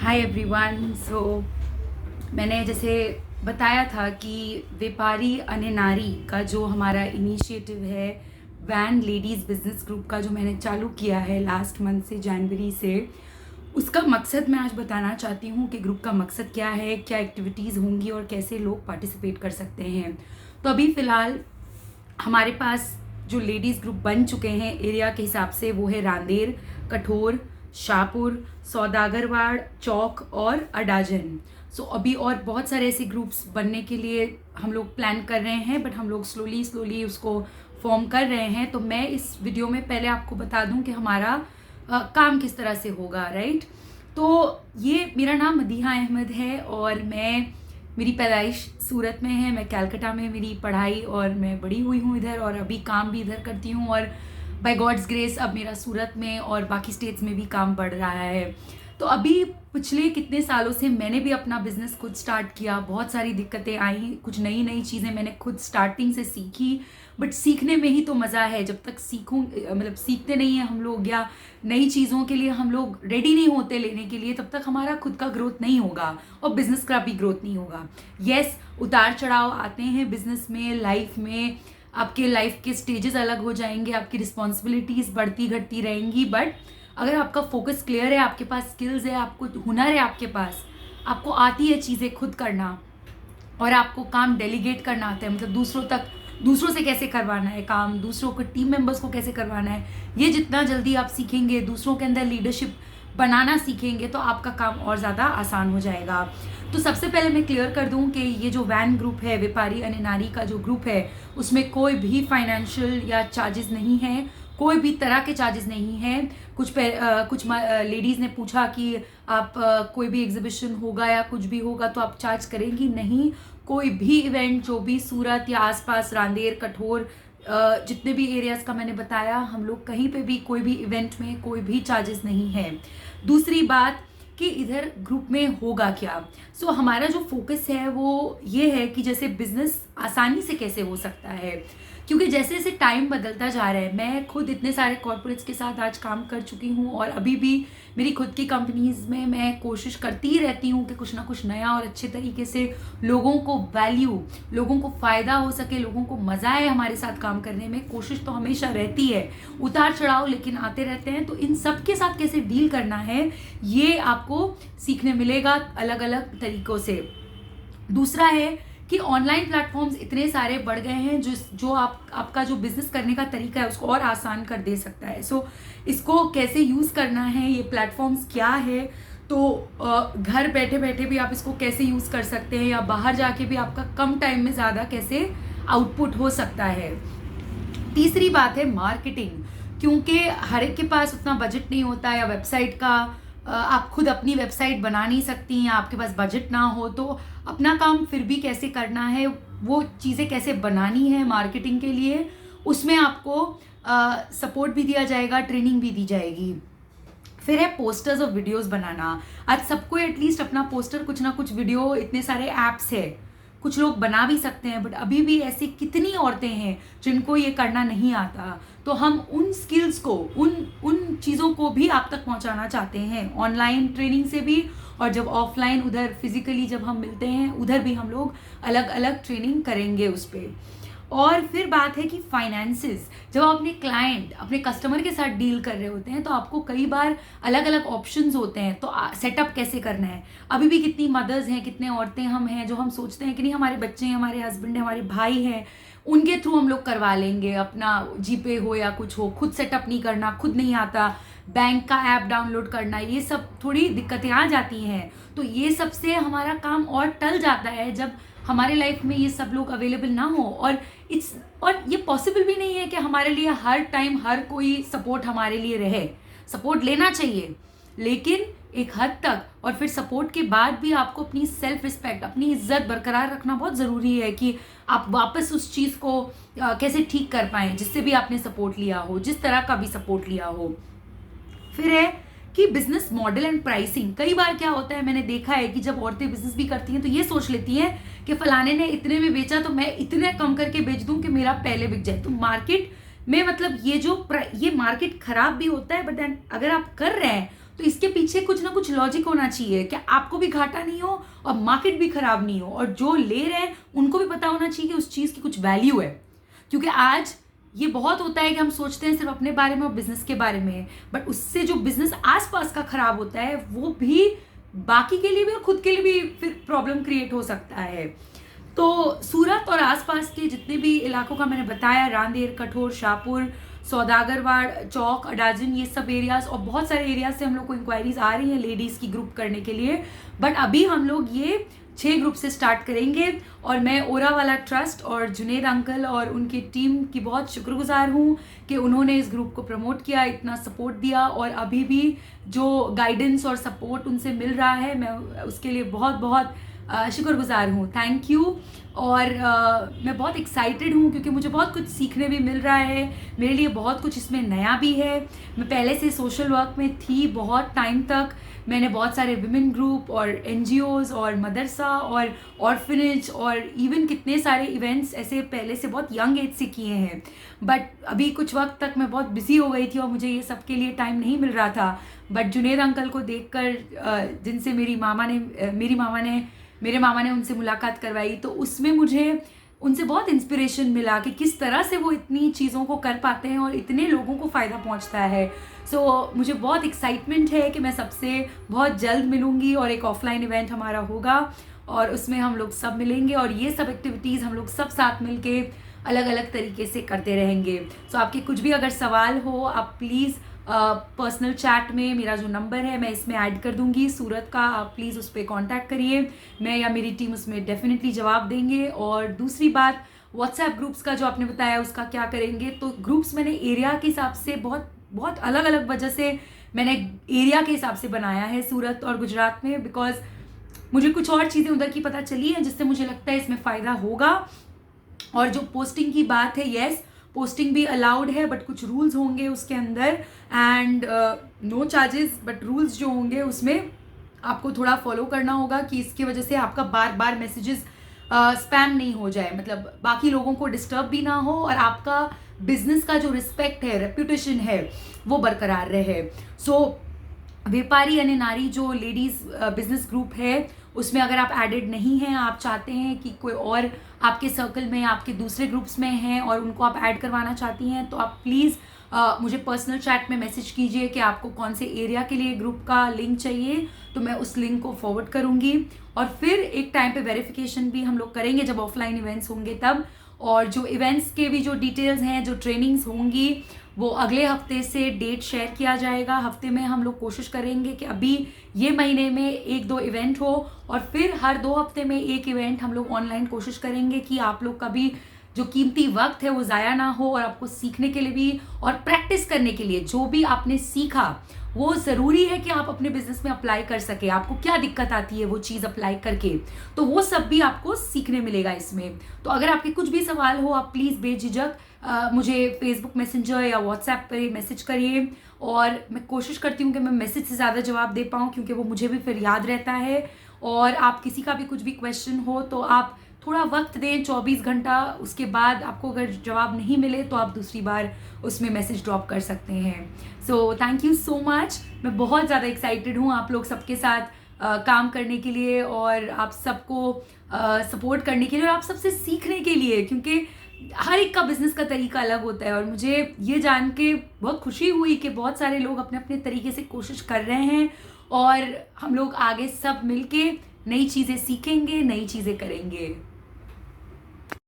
Hi everyone. मैंने जैसे बताया था कि व्यापारी अने नारी का जो हमारा इनिशिएटिव है वैन लेडीज़ बिजनेस ग्रुप का, जो मैंने चालू किया है लास्ट मंथ से, जनवरी से, उसका मकसद मैं आज बताना चाहती हूँ कि ग्रुप का मकसद क्या है, क्या एक्टिविटीज़ होंगी और कैसे लोग पार्टिसिपेट कर सकते हैं। तो अभी फ़िलहाल हमारे पास जो लेडीज़ ग्रुप बन चुके हैं एरिया के हिसाब से, वो है रांदेर, कठोर, शाहपुर, सौदागरवाड़, चौक और अडाजन। अभी और बहुत सारे ऐसे ग्रुप्स बनने के लिए हम लोग प्लान कर रहे हैं, बट हम लोग स्लोली उसको फॉर्म कर रहे हैं। तो मैं इस वीडियो में पहले आपको बता दूं कि हमारा काम किस तरह से होगा, राइट। तो ये मेरा नाम मदीहा अहमद है और मेरी पैदाइश सूरत में है। मैं कलकत्ता में मेरी पढ़ाई और मैं बड़ी हुई हूँ इधर, और अभी काम भी इधर करती हूँ, और बाय गॉड्स ग्रेस अब मेरा सूरत में और बाकी स्टेट्स में भी काम बढ़ रहा है। तो अभी पिछले कितने सालों से मैंने भी अपना बिजनेस खुद स्टार्ट किया। बहुत सारी दिक्कतें आई, कुछ नई नई चीज़ें मैंने खुद स्टार्टिंग से सीखी, बट सीखने में ही तो मज़ा है। जब तक सीखते नहीं हैं हम लोग, या नई चीज़ों के लिए हम लोग रेडी नहीं होते लेने के लिए, तब तक हमारा खुद का ग्रोथ नहीं होगा और बिजनेस का भी ग्रोथ नहीं होगा। यस, उतार चढ़ाव आते हैं बिजनेस में, लाइफ में। आपके लाइफ के स्टेजेस अलग हो जाएंगे, आपकी रिस्पॉन्सिबिलिटीज़ बढ़ती घटती रहेंगी, बट अगर आपका फोकस क्लियर है, आपके पास स्किल्स है, आपको हुनर है, आपके पास, आपको आती है चीज़ें खुद करना, और आपको काम डेलीगेट करना आता है, मतलब दूसरों से कैसे करवाना है काम, दूसरों को, टीम मेंबर्स को कैसे करवाना है, ये जितना जल्दी आप सीखेंगे, दूसरों के अंदर लीडरशिप बनाना सीखेंगे, तो आपका काम और ज़्यादा आसान हो जाएगा। तो सबसे पहले मैं क्लियर कर दूं कि ये जो वैन ग्रुप है, व्यापारी अने नारी का जो ग्रुप है, उसमें कोई भी फाइनेंशियल या चार्जेस नहीं है, कोई भी तरह के चार्जेस नहीं हैं। कुछ लेडीज़ ने पूछा कि आप कोई भी एग्जीबिशन होगा या कुछ भी होगा तो आप चार्ज करेंगी? नहीं, कोई भी इवेंट जो भी सूरत या आसपास, रांदेर, कठोर, जितने भी एरियाज़ का मैंने बताया, हम लोग कहीं पे भी कोई भी इवेंट में कोई भी चार्जेस नहीं है। दूसरी बात कि इधर ग्रुप में होगा क्या। हमारा जो फोकस है वो ये है कि जैसे बिजनेस आसानी से कैसे हो सकता है, क्योंकि जैसे जैसे टाइम बदलता जा रहा है, मैं खुद इतने सारे कॉर्पोरेट्स के साथ आज काम कर चुकी हूँ, और अभी भी मेरी खुद की कंपनीज में मैं कोशिश करती ही रहती हूँ कि कुछ ना कुछ नया और अच्छे तरीके से लोगों को वैल्यू, लोगों को फ़ायदा हो सके, लोगों को मज़ा आए हमारे साथ काम करने में। कोशिश तो हमेशा रहती है, उतार चढ़ाव लेकिन आते रहते हैं। तो इन सब के साथ कैसे डील करना है, ये आपको सीखने मिलेगा अलग अलग तरीकों से। दूसरा है कि ऑनलाइन प्लेटफॉर्म्स इतने सारे बढ़ गए हैं जो आपका जो बिजनेस करने का तरीका है उसको और आसान कर दे सकता है। इसको कैसे यूज़ करना है, ये प्लेटफॉर्म्स क्या है, तो घर बैठे बैठे भी आप इसको कैसे यूज़ कर सकते हैं, या बाहर जाके भी आपका कम टाइम में ज़्यादा कैसे आउटपुट हो सकता है। तीसरी बात है मार्केटिंग, क्योंकि हर एक के पास उतना बजट नहीं होता, या वेबसाइट का आप खुद अपनी वेबसाइट बना नहीं सकती हैं, आपके पास बजट ना हो, तो अपना काम फिर भी कैसे करना है, वो चीज़ें कैसे बनानी है मार्केटिंग के लिए, उसमें आपको सपोर्ट भी दिया जाएगा, ट्रेनिंग भी दी जाएगी। फिर है पोस्टर्स और वीडियोस बनाना। आज सबको एटलीस्ट अपना पोस्टर, कुछ ना कुछ वीडियो, इतने सारे ऐप्स है, कुछ लोग बना भी सकते हैं, बट अभी भी ऐसी कितनी औरतें हैं जिनको ये करना नहीं आता। तो हम उन स्किल्स को, उन चीज़ों को भी आप तक पहुंचाना चाहते हैं, ऑनलाइन ट्रेनिंग से भी, और जब ऑफलाइन उधर फिजिकली जब हम मिलते हैं उधर भी हम लोग अलग अलग ट्रेनिंग करेंगे उस पर। और फिर बात है कि फाइनेंसेस, जब आप अपने क्लाइंट, अपने कस्टमर के साथ डील कर रहे होते हैं, तो आपको कई बार अलग अलग ऑप्शंस होते हैं, तो सेटअप कैसे करना है। अभी भी कितनी मदर्स हैं, कितने औरतें हम हैं जो हम सोचते हैं कि नहीं, हमारे बच्चे हैं, हमारे हस्बैंड हैं, हमारे भाई हैं, उनके थ्रू हम लोग करवा लेंगे, अपना जीपे हो या कुछ हो, खुद सेटअप नहीं करना, खुद नहीं आता, बैंक का ऐप डाउनलोड करना, ये सब थोड़ी दिक्कतें आ जाती हैं। तो ये सब से हमारा काम और टल जाता है जब हमारे लाइफ में ये सब लोग अवेलेबल ना हो, और ये पॉसिबल भी नहीं है कि हमारे लिए हर टाइम हर कोई सपोर्ट हमारे लिए रहे। सपोर्ट लेना चाहिए, लेकिन एक हद तक, और फिर सपोर्ट के बाद भी आपको अपनी सेल्फ रिस्पेक्ट, अपनी इज्जत बरकरार रखना बहुत ज़रूरी है कि आप वापस उस चीज़ को कैसे ठीक कर पाएँ जिससे भी आपने सपोर्ट लिया हो, जिस तरह का भी सपोर्ट लिया हो। फिर है कि बिजनेस मॉडल एंड प्राइसिंग। कई बार क्या होता है, मैंने देखा है कि जब औरतें बिजनेस भी करती हैं तो ये सोच लेती हैं कि फलाने ने इतने में बेचा तो मैं इतने कम करके बेच दूं कि मेरा पहले बिक जाए। तो मार्केट में, मतलब ये मार्केट खराब भी होता है, बट देन अगर आप कर रहे हैं तो इसके पीछे कुछ ना कुछ लॉजिक होना चाहिए कि आपको भी घाटा नहीं हो और मार्केट भी खराब नहीं हो, और जो ले रहे हैं उनको भी पता होना चाहिए कि उस चीज़ की कुछ वैल्यू है। क्योंकि आज ये बहुत होता है कि हम सोचते हैं सिर्फ अपने बारे में और बिजनेस के बारे में, बट उससे जो बिजनेस आसपास का खराब होता है वो भी बाकी के लिए भी और खुद के लिए भी फिर प्रॉब्लम क्रिएट हो सकता है। तो सूरत और आसपास के जितने भी इलाकों का मैंने बताया, रांदेर, कठोर, शाहपुर, सौदागरवाड़, चौक, अडाजन, ये सब एरियाज और बहुत सारे एरियाज से हम लोग को इंक्वायरीज आ रही हैं लेडीज़ की ग्रुप करने के लिए। बट अभी हम लोग ये 6 ग्रुप से स्टार्ट करेंगे, और मैं ओरा वाला ट्रस्ट और जुनेद अंकल और उनकी टीम की बहुत शुक्रगुजार हूँ कि उन्होंने इस ग्रुप को प्रमोट किया, इतना सपोर्ट दिया, और अभी भी जो गाइडेंस और सपोर्ट उनसे मिल रहा है मैं उसके लिए बहुत बहुत शुक्रगुजार हूँ। Thank you. और मैं बहुत एक्साइटेड हूँ क्योंकि मुझे बहुत कुछ सीखने भी मिल रहा है, मेरे लिए बहुत कुछ इसमें नया भी है। मैं पहले से सोशल वर्क में थी बहुत टाइम तक, मैंने बहुत सारे विमेन ग्रुप और NGOs और मदरसा और ऑर्फनेज और इवन कितने सारे इवेंट्स ऐसे पहले से बहुत यंग एज से किए हैं। बट अभी कुछ वक्त तक मैं बहुत बिजी हो गई थी और मुझे ये सब के लिए टाइम नहीं मिल रहा था। बट जुनेद अंकल को देखकर, जिनसे मेरे मामा ने उनसे मुलाकात करवाई, तो उसमें मुझे उनसे बहुत इंस्पिरेशन मिला कि किस तरह से वो इतनी चीज़ों को कर पाते हैं और इतने लोगों को फ़ायदा पहुंचता है। सो मुझे बहुत एक्साइटमेंट है कि मैं सबसे बहुत जल्द मिलूंगी, और एक ऑफलाइन इवेंट हमारा होगा और उसमें हम लोग सब मिलेंगे, और ये सब एक्टिविटीज़ हम लोग सब साथ मिल के अलग अलग तरीके से करते रहेंगे। सो आपके कुछ भी अगर सवाल हो, आप प्लीज़ पर्सनल चैट में मेरा जो नंबर है मैं इसमें ऐड कर दूंगी सूरत का, आप प्लीज़ उस पर कॉन्टैक्ट करिए, मैं या मेरी टीम उसमें डेफिनेटली जवाब देंगे। और दूसरी बात, व्हाट्सएप ग्रुप्स का जो आपने बताया उसका क्या करेंगे, तो ग्रुप्स मैंने एरिया के हिसाब से बहुत बहुत अलग अलग वजह से मैंने एरिया के हिसाब से बनाया है सूरत और गुजरात में, बिकॉज मुझे कुछ और चीज़ें उधर की पता चली हैं जिससे मुझे लगता है इसमें फ़ायदा होगा। और जो पोस्टिंग की बात है, येस पोस्टिंग भी अलाउड है, बट कुछ रूल्स होंगे उसके अंदर, and no charges, but rules जो होंगे उसमें आपको थोड़ा फॉलो करना होगा कि इसकी वजह से आपका बार बार मैसेजेस स्पैम नहीं हो जाए, मतलब बाकी लोगों को डिस्टर्ब भी ना हो और आपका बिजनेस का जो रिस्पेक्ट है, रेप्यूटेशन है, वो बरकरार रहे। सो व्यापारी यानी नारी जो लेडीज़ बिजनेस ग्रुप है, उसमें अगर आप एडेड नहीं हैं, आप चाहते हैं कि कोई और आपके सर्कल में आपके दूसरे ग्रुप्स में हैं और उनको आप ऐड करवाना चाहती हैं, तो आप प्लीज़ मुझे पर्सनल चैट में मैसेज कीजिए कि आपको कौन से एरिया के लिए ग्रुप का लिंक चाहिए, तो मैं उस लिंक को फॉरवर्ड करूँगी। और फिर एक टाइम पे वेरिफिकेशन भी हम लोग करेंगे जब ऑफलाइन इवेंट्स होंगे तब, और जो इवेंट्स के भी जो डिटेल्स हैं, जो ट्रेनिंग्स होंगी, वो अगले हफ्ते से डेट शेयर किया जाएगा। हफ्ते में हम लोग कोशिश करेंगे कि अभी ये महीने में 1-2 इवेंट हो, और फिर हर 2 हफ्ते में एक इवेंट हम लोग ऑनलाइन कोशिश करेंगे कि आप लोग का भी जो कीमती वक्त है वो ज़ाया ना हो, और आपको सीखने के लिए भी और प्रैक्टिस करने के लिए जो भी आपने सीखा वो ज़रूरी है कि आप अपने बिजनेस में अप्लाई कर सके। आपको क्या दिक्कत आती है वो चीज़ अप्लाई करके, तो वो सब भी आपको सीखने मिलेगा इसमें। तो अगर आपके कुछ भी सवाल हो, आप प्लीज़ बेझिझक मुझे फेसबुक मैसेंजर या व्हाट्सएप पर मैसेज करिए, और मैं कोशिश करती हूँ कि मैं मैसेज से ज़्यादा जवाब दे पाऊँ क्योंकि वो मुझे भी फिर याद रहता है। और आप किसी का भी कुछ भी क्वेश्चन हो तो आप थोड़ा वक्त दें, 24 घंटा, उसके बाद आपको अगर जवाब नहीं मिले तो आप दूसरी बार उसमें मैसेज ड्रॉप कर सकते हैं। So thank you so much. मैं बहुत ज़्यादा एक्साइटेड हूँ आप लोग सबके साथ काम करने के लिए, और आप सबको सपोर्ट करने के लिए, और आप सबसे सीखने के लिए, क्योंकि हर एक का बिजनेस का तरीका अलग होता है। और मुझे ये जान के बहुत खुशी हुई कि बहुत सारे लोग अपने अपने तरीके से कोशिश कर रहे हैं, और हम लोग आगे सब मिलके नई चीज़ें सीखेंगे, नई चीज़ें करेंगे।